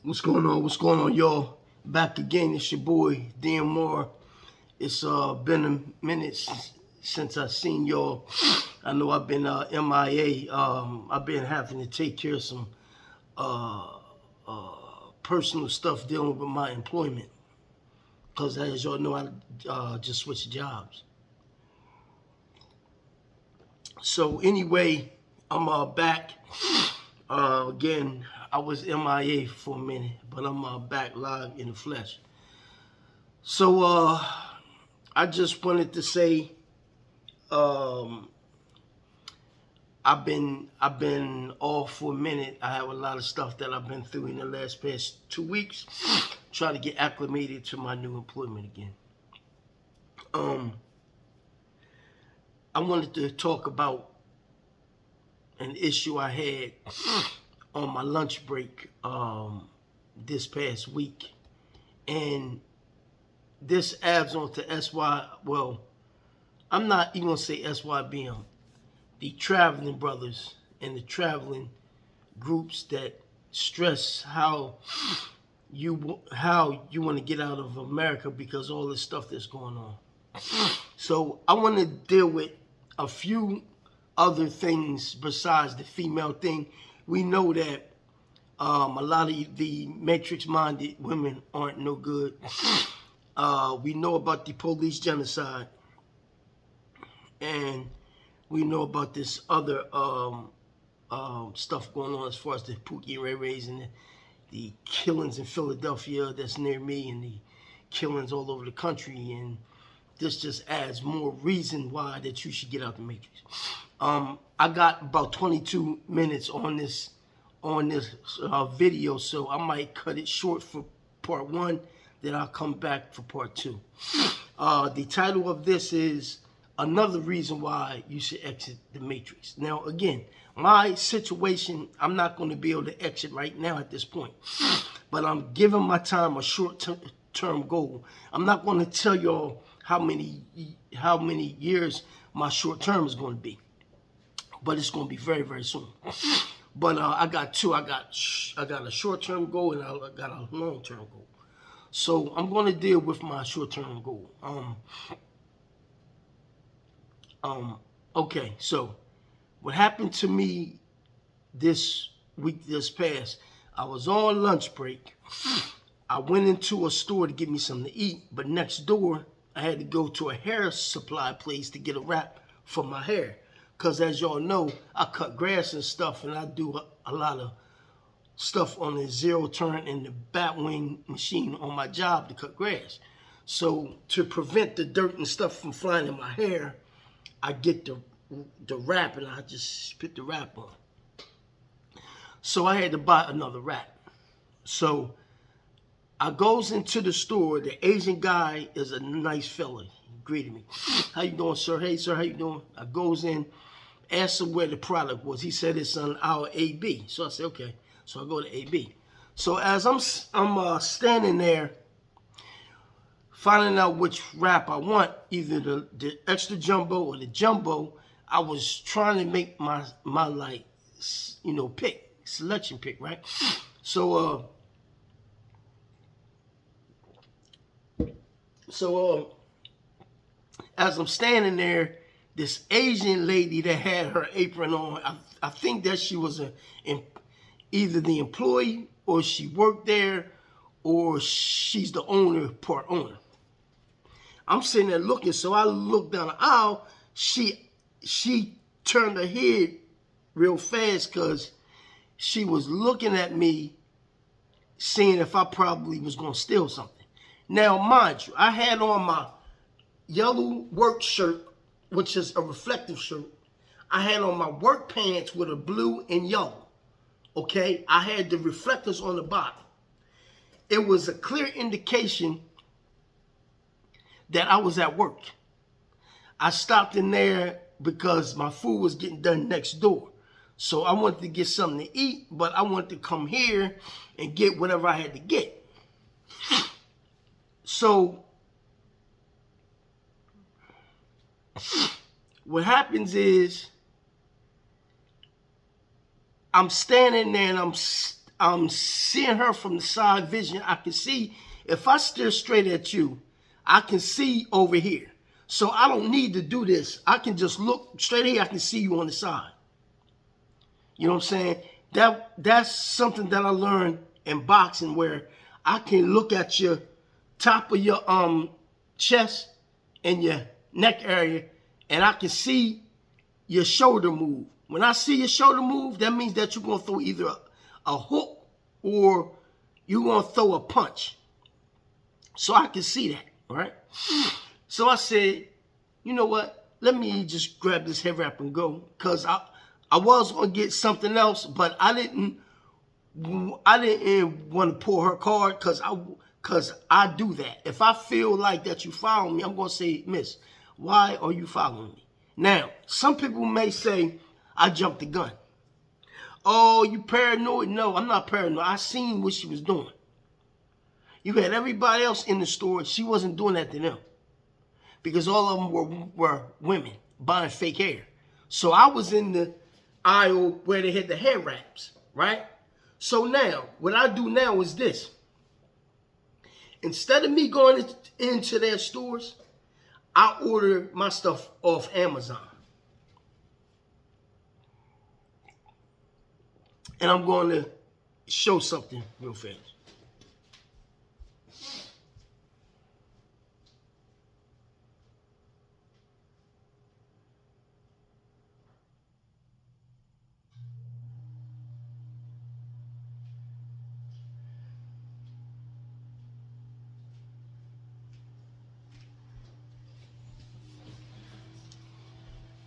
What's going on? What's going on, y'all? Back again. It's your boy, Dan Moore. It's been a minute since I seen y'all. I know I've been MIA. I've been having to take care of some uh, uh, personal stuff dealing with my employment. Because as y'all know, I just switched jobs. So anyway, I'm back. Again, I was MIA for a minute, but I'm back live in the flesh. So I just wanted to say um, I've been off for a minute. I have a lot of stuff that I've been through in the past 2 weeks, trying to get acclimated to my new employment again. Um, I wanted to talk about an issue I had on my lunch break this past week, and this adds on to SY. Well, I'm not even gonna say SYBM. The traveling brothers and the traveling groups that stress you want to get out of America because all this stuff that's going on. So I want to deal with a few other things besides the female thing. We know that a lot of the matrix-minded women aren't no good. We know about the police genocide, and we know about this other stuff going on as far as the Pookie and Ray Rays and the killings in Philadelphia that's near me, and the killings all over the country. And this just adds more reason why that you should get out the matrix. I got about 22 minutes on this video, so I might cut it short for part one. Then I'll come back for part two. The title of this is another reason why you should exit the matrix. Now, again, my situation, I'm not going to be able to exit right now at this point, but I'm giving my time a short-term goal. I'm not going to tell y'all how many years my short term is going to be, but it's going to be very, very soon. But I got two. I got a short-term goal and I got a long-term goal. So I'm going to deal with my short-term goal. Okay, so what happened to me this week, this past, I was on lunch break. I went into a store to get me something to eat, but next door, I had to go to a hair supply place to get a wrap for my hair. Because as y'all know, I cut grass and stuff, and I do a lot of stuff on the zero turn and the Batwing machine on my job to cut grass. So to prevent the dirt and stuff from flying in my hair, I get the wrap and I just put the wrap on. So I had to buy another wrap. So I goes into the store. The Asian guy is a nice fella. He greeted me. How you doing, sir? Hey, sir, how you doing? I goes in, asked him where the product was. He said it's on aisle AB. So I said, okay. So I go to AB. So as I'm standing there, finding out which wrap I want, either the extra jumbo or the jumbo, I was trying to make my like, selection pick, right? So as I'm standing there, this Asian lady that had her apron on, I think that she was either the employee or she worked there or she's the owner, part owner. I'm sitting there looking, so I look down the aisle. She turned her head real fast because she was looking at me, seeing if I probably was going to steal something. Now, mind you, I had on my yellow work shirt, which is a reflective shirt. I had on my work pants with a blue and yellow. Okay? I had the reflectors on the bottom. It was a clear indication that I was at work. I stopped in there because my food was getting done next door. So I wanted to get something to eat, but I wanted to come here and get whatever I had to get. So what happens is I'm standing there and I'm seeing her from the side vision. I can see, if I stare straight at you, I can see over here. So I don't need to do this. I can just look straight here. I can see you on the side. You know what I'm saying? That's something that I learned in boxing, where I can look at your top of your chest and your neck area, and I can see your shoulder move. When I see your shoulder move, that means that you're gonna throw either a hook or you're gonna throw a punch. So I can see that, right? So I said, you know what? Let me just grab this head wrap and go, because I was gonna get something else, but I didn't want to pull her card, because I do that. If I feel like that you follow me, I'm gonna say, Miss, why are you following me? Now, some people may say I jumped the gun. Oh, you paranoid? No, I'm not paranoid. I seen what she was doing. You had everybody else in the store. She wasn't doing that to them, because all of them were women buying fake hair. So I was in the aisle where they had the hair wraps, right? So now, what I do now is this. Instead of me going into their stores, I order my stuff off Amazon. And I'm going to show something real fast.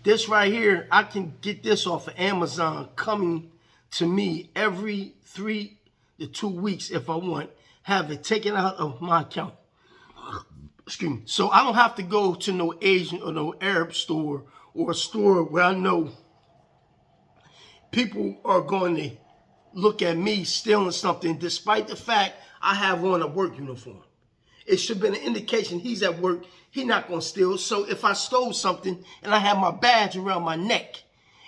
This right here, I can get this off of Amazon, coming to me every 3 to 2 weeks if I want. Have it taken out of my account. Excuse me. So I don't have to go to no Asian or no Arab store, or a store where I know people are going to look at me stealing something, despite the fact I have on a work uniform. It should have been an indication he's at work. He's not going to steal. So if I stole something and I have my badge around my neck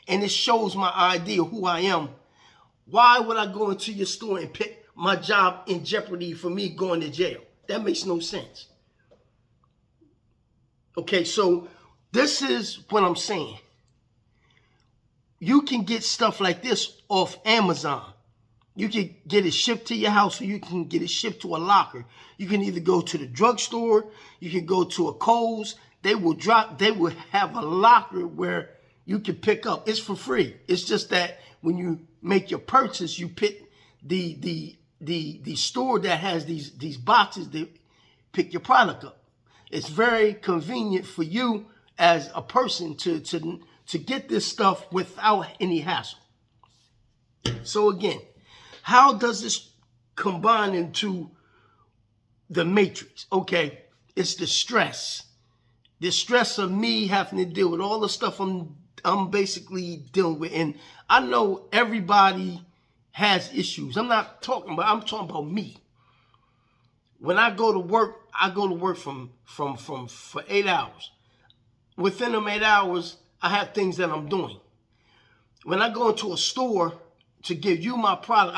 and it shows my ID of who I am, why would I go into your store and put my job in jeopardy for me going to jail? That makes no sense. Okay, so this is what I'm saying. You can get stuff like this off Amazon. You can get it shipped to your house, or you can get it shipped to a locker. You can either go to the drugstore, you can go to a Kohl's. They will have a locker where you can pick up. It's for free. It's just that when you make your purchase, you pick the store that has these boxes, they pick your product up. It's very convenient for you as a person to get this stuff without any hassle. So again, how does this combine into the matrix? Okay, it's the stress. The stress of me having to deal with all the stuff I'm basically dealing with. And I know everybody has issues. I'm talking about me. When I go to work, for 8 hours. Within them 8 hours, I have things that I'm doing. When I go into a store to give you my product,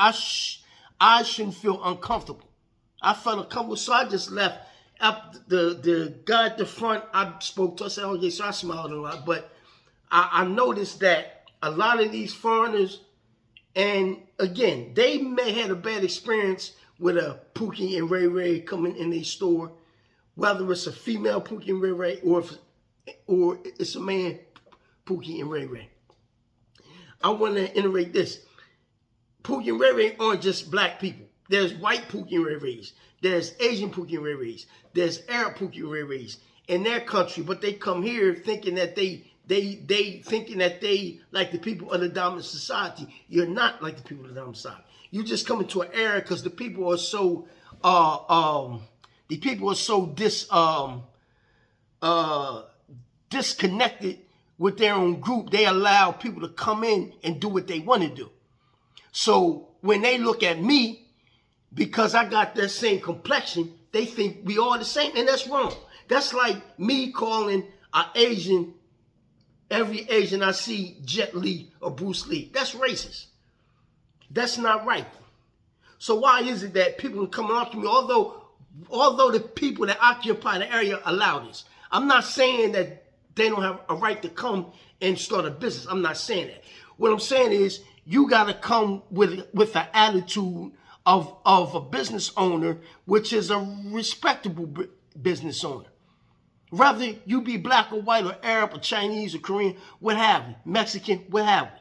I shouldn't feel uncomfortable. I felt uncomfortable, so I just left. The guy at the front, I spoke to, I said, okay, so I smiled a lot, but I noticed that a lot of these foreigners, and again, they may have a bad experience with a Pookie and Ray Ray coming in their store, whether it's a female Pookie and Ray Ray or it's a man Pookie and Ray Ray. I want to iterate this. Pookie and Ray Ray aren't just black people. There's white Pookie and Ray Rays. There's Asian Pookie and Ray Rays. There's Arab Pookie and Ray Rays in their country, but they come here thinking that they like the people of the dominant society. You're not like the people of the dominant society. You just come into an era because the people are so disconnected with their own group. They allow people to come in and do what they want to do. So when they look at me, because I got that same complexion, they think we all the same, and that's wrong. That's like me calling every Asian I see Jet Li or Bruce Lee. That's racist. That's not right. So why is it that people are coming after me, although the people that occupy the area allow this? I'm not saying that they don't have a right to come and start a business. I'm not saying that. What I'm saying is you got to come with an attitude of a business owner, which is a respectable business owner. Whether you be black or white or Arab or Chinese or Korean, what have you, Mexican, what have you.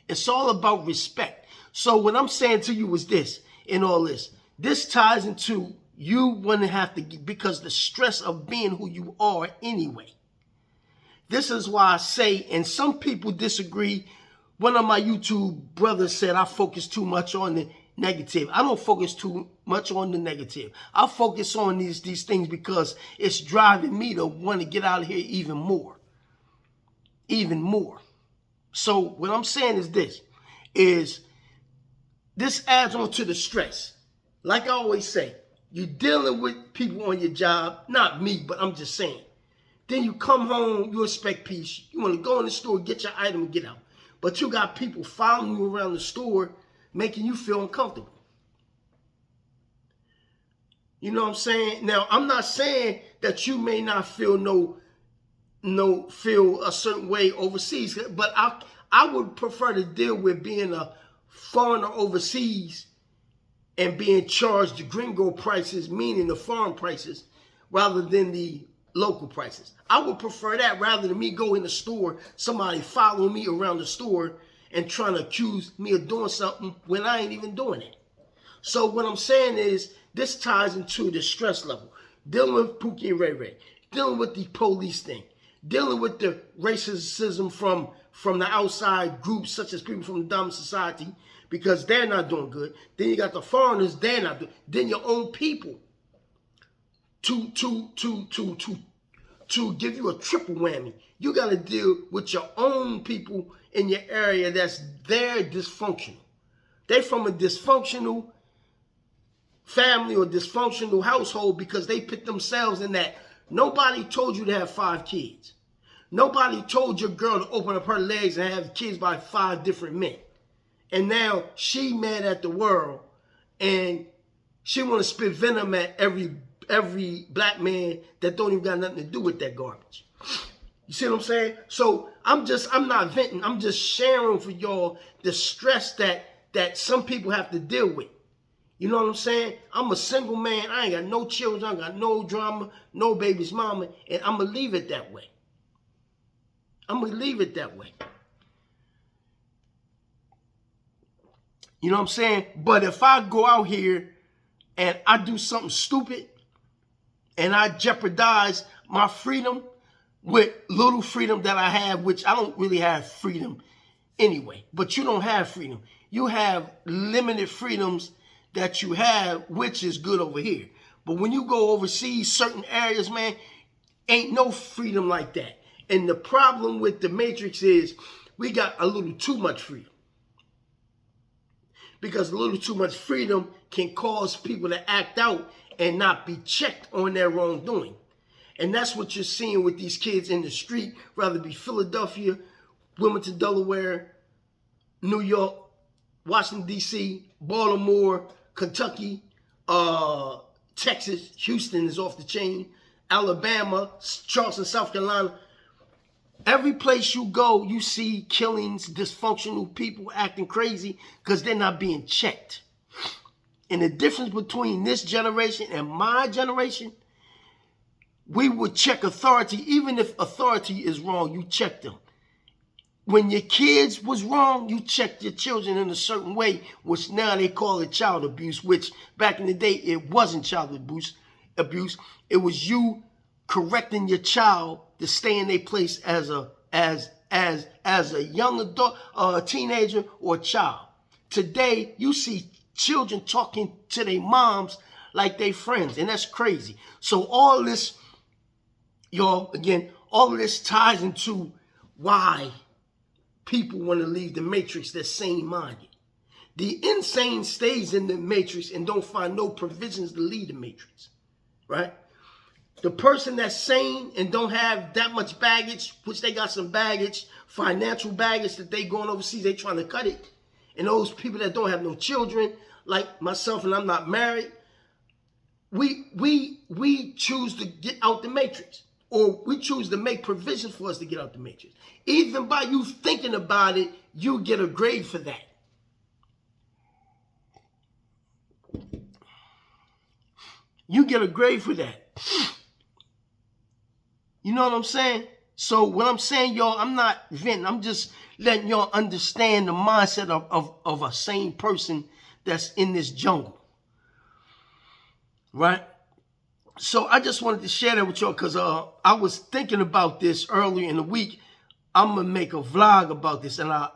It's all about respect. So what I'm saying to you is this, in all this. This ties into you want to have to, because the stress of being who you are anyway. This is why I say, and some people disagree. One of my YouTube brothers said I focus too much on the negative. I don't focus too much on the negative. I focus on these things because it's driving me to want to get out of here even more. Even more. So what I'm saying is this adds on to the stress. Like I always say, you're dealing with people on your job, not me, but I'm just saying. Then you come home, you expect peace. You want to go in the store, get your item, and get out. But you got people following you around the store, making you feel uncomfortable. You know what I'm saying? Now, I'm not saying that you may not feel feel a certain way overseas, but I would prefer to deal with being a foreigner overseas and being charged the gringo prices, meaning the foreign prices, rather than the local prices. I would prefer that rather than me go in the store, somebody following me around the store and trying to accuse me of doing something when I ain't even doing it. So what I'm saying is this ties into the stress level. Dealing with Pookie and Ray Ray, dealing with the police thing, dealing with the racism from the outside groups such as people from the Diamond Society, because they're not doing good. Then you got the foreigners, they're not doing. Then your own people to give you a triple whammy. You got to deal with your own people in your area that's very dysfunctional. They from a dysfunctional family or dysfunctional household because they put themselves in that. Nobody told you to have 5 kids. Nobody told your girl to open up her legs and have kids by 5 different men. And now she mad at the world and she want to spit venom at every black man that don't even got nothing to do with that garbage. You see what I'm saying? So I'm not venting. I'm just sharing for y'all the stress that some people have to deal with. You know what I'm saying? I'm a single man. I ain't got no children. I ain't got no drama, no baby's mama. And I'm going to leave it that way. I'm going to leave it that way. You know what I'm saying? But if I go out here and I do something stupid and I jeopardize my freedom with little freedom that I have, which I don't really have freedom anyway, but you don't have freedom. You have limited freedoms that you have, which is good over here. But when you go overseas, certain areas, man, ain't no freedom like that. And the problem with the Matrix is we got a little too much freedom. Because a little too much freedom can cause people to act out and not be checked on their wrongdoing. And that's what you're seeing with these kids in the street, whether it be Philadelphia, Wilmington, Delaware, New York, Washington, D.C., Baltimore, Kentucky, Texas, Houston is off the chain, Alabama, Charleston, South Carolina. Every place you go, you see killings, dysfunctional people acting crazy because they're not being checked. And the difference between this generation and my generation, we would check authority. Even if authority is wrong, you check them. When your kids was wrong, you checked your children in a certain way, which now they call it child abuse, which back in the day, it wasn't child abuse. It was you correcting your child to stay in their place as a young adult, a teenager, or a child. Today, you see children talking to their moms like they friends, and that's crazy. So all this, y'all, again, all of this ties into why people want to leave the Matrix. They're sane-minded. The insane stays in the Matrix and don't find no provisions to leave the Matrix, right? The person that's sane and don't have that much baggage, which they got some baggage, financial baggage that they going overseas, they trying to cut it. and those people that don't have no children, like myself, and I'm not married, we choose to get out the matrix, or we choose to make provisions for us to get out the matrix. Even by you thinking about it, you get a grade for that. You get a grade for that. You know what I'm saying? So what I'm saying, y'all, I'm not venting. I'm just letting y'all understand the mindset of a sane person that's in this jungle. Right? So I just wanted to share that with y'all because I was thinking about this earlier in the week. I'm going to make a vlog about this. And I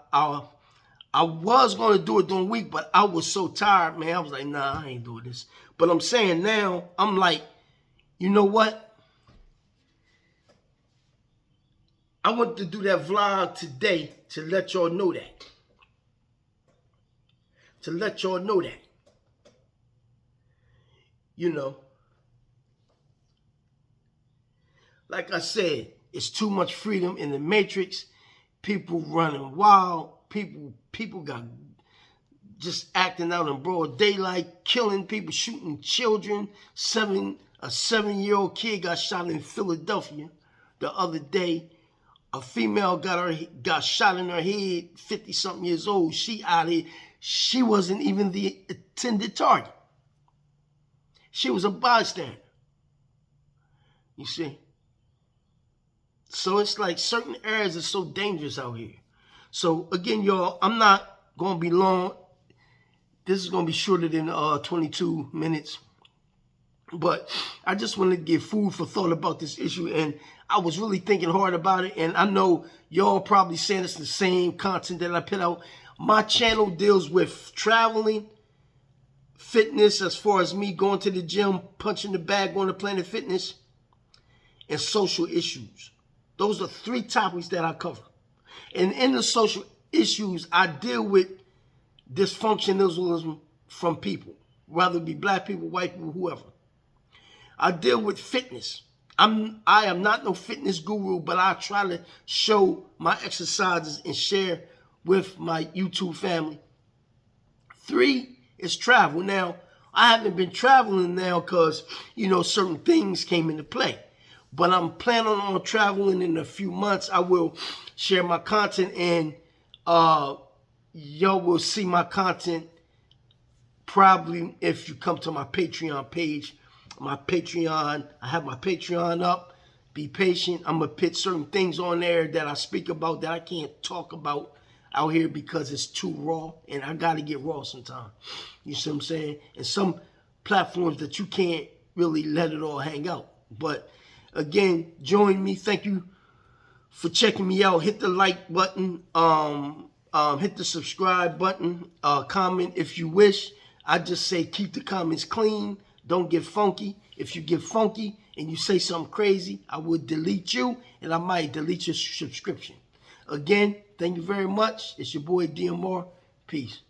was going to do it during the week, but I was so tired, man. I was like, nah, I ain't doing this. But I'm saying now, I'm like, you know what? I want to do that vlog today to let y'all know that. To let y'all know that. You know. Like I said, it's too much freedom in the Matrix. People running wild. People got just acting out in broad daylight, killing people, shooting children. A 7-year-old kid got shot in Philadelphia the other day. A female got shot in her head, 50-something years old. She out here. She wasn't even the intended target. She was a bystander. You see? So it's like certain areas are so dangerous out here. So again, y'all, I'm not going to be long. This is going to be shorter than 22 minutes. But I just wanted to give food for thought about this issue. And I was really thinking hard about it. And I know y'all probably saying it's the same content that I put out. My channel deals with traveling, fitness, as far as me going to the gym, punching the bag, going to Planet Fitness, and social issues. Those are 3 topics that I cover. And in the social issues, I deal with dysfunctionalism from people, whether it be black people, white people, whoever. I deal with fitness. I am not no fitness guru, but I try to show my exercises and share with my YouTube family. 3 is travel. Now, I haven't been traveling now because, you know, certain things came into play. But I'm planning on traveling in a few months. I will share my content, and y'all will see my content probably if you come to my Patreon page. My Patreon, I have my Patreon up. Be patient. I'm going to put certain things on there that I speak about that I can't talk about out here because it's too raw, and I got to get raw sometimes. You see what I'm saying? And some platforms that you can't really let it all hang out. But again, join me. Thank you for checking me out. Hit the like button. Hit the subscribe button. Comment if you wish. I just say keep the comments clean. Don't get funky. If you get funky and you say something crazy, I will delete you, and I might delete your subscription. Again, thank you very much. It's your boy DMR. Peace.